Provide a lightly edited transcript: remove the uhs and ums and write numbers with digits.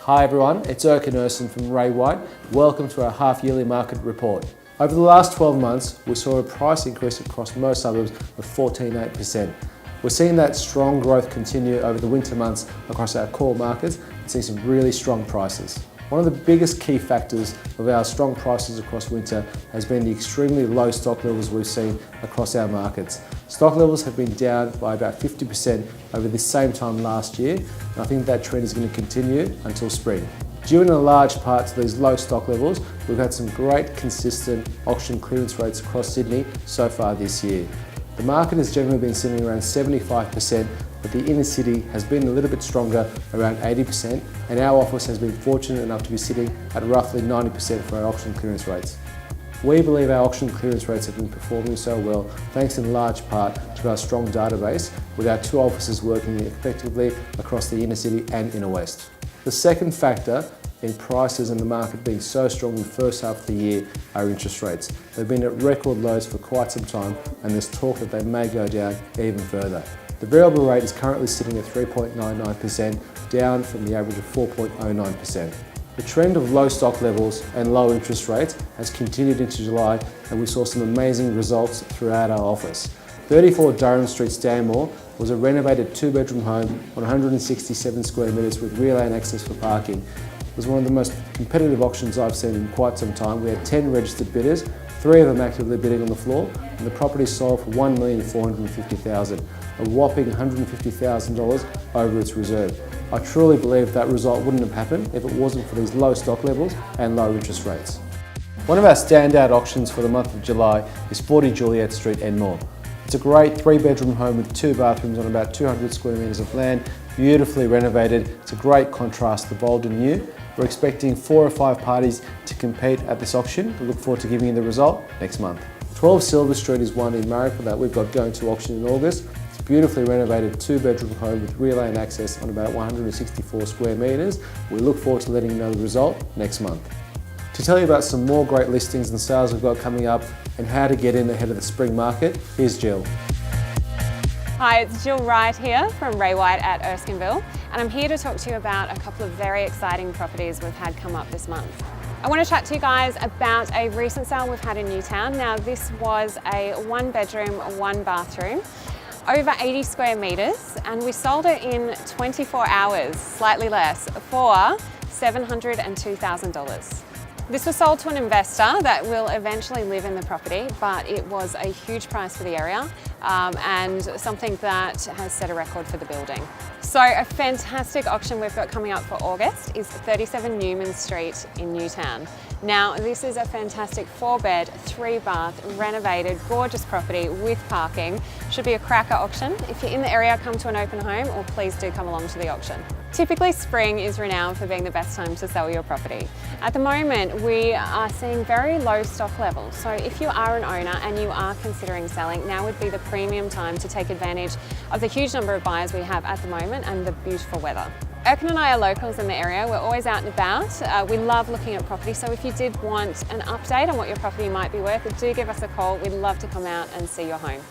Hi everyone, it's Ercan Ersan from Wright. Welcome to our half-yearly market report. Over the last 12 months, we saw a price increase across most suburbs of 14.8%. We're seeing that strong growth continue over the winter months across our core markets and seeing some really strong prices. One of the biggest key factors of our strong prices across winter has been the extremely low stock levels we've seen across our markets. Stock levels have been down by about 50% over this same time last year, and I think that trend is going to continue until spring. Due in a large part to these low stock levels, we've had some great consistent auction clearance rates across Sydney so far this year. The market has generally been sitting around 75%, but the inner city has been a little bit stronger, around 80%, and our office has been fortunate enough to be sitting at roughly 90% for our auction clearance rates. We believe our auction clearance rates have been performing so well thanks in large part to our strong database, with our two offices working effectively across the inner city and inner west. The second factor in prices and the market being so strong in the first half of the year are interest rates. They've been at record lows for quite some time, and there's talk that they may go down even further. The variable rate is currently sitting at 3.99%, down from the average of 4.09%. The trend of low stock levels and low interest rates has continued into July, and we saw some amazing results throughout our office. 34 Durham Street, Stanmore was a renovated two-bedroom home on 167 square metres with rear lane access for parking. It was one of the most competitive auctions I've seen in quite some time. We had 10 registered bidders, 3 of them actively bidding on the floor, and the property sold for $1,450,000, a whopping $150,000 over its reserve. I truly believe that result wouldn't have happened if it wasn't for these low stock levels and low interest rates. One of our standout auctions for the month of July is 40 Juliet Street, Enmore. It's a great 3-bedroom home with 2 bathrooms on about 200 square metres of land, beautifully renovated. It's a great contrast to the bold and new. We're expecting 4 or 5 parties to compete at this auction. We look forward to giving you the result next month. 12 Silver Street is one in Marrickville that we've got going to auction in August. It's a beautifully renovated 2-bedroom home with rear lane access on about 164 square metres. We look forward to letting you know the result next month. To tell you about some more great listings and sales we've got coming up and how to get in ahead of the spring market, here's Jill. Hi, it's Jill Wright here from Wright at Erskineville, and I'm here to talk to you about a couple of very exciting properties we've had come up this month. I want to chat to you guys about a recent sale we've had in Newtown. Now, this was a 1-bedroom, 1-bathroom, over 80 square metres, and we sold it in 24 hours, slightly less, for $702,000. This was sold to an investor that will eventually live in the property, but it was a huge price for the area and something that has set a record for the building. So a fantastic auction we've got coming up for August is 37 Newman Street in Newtown. Now, this is a fantastic 4-bed, 3-bath, renovated, gorgeous property with parking. Should be a cracker auction. If you're in the area, come to an open home, or please do come along to the auction. Typically, spring is renowned for being the best time to sell your property. At the moment, we are seeing very low stock levels. So if you are an owner and you are considering selling, now would be the premium time to take advantage of the huge number of buyers we have at the moment and the beautiful weather. Ercan and I are locals in the area. We're always out and about. We love looking at property, so if you did want an update on what your property might be worth, do give us a call. We'd love to come out and see your home.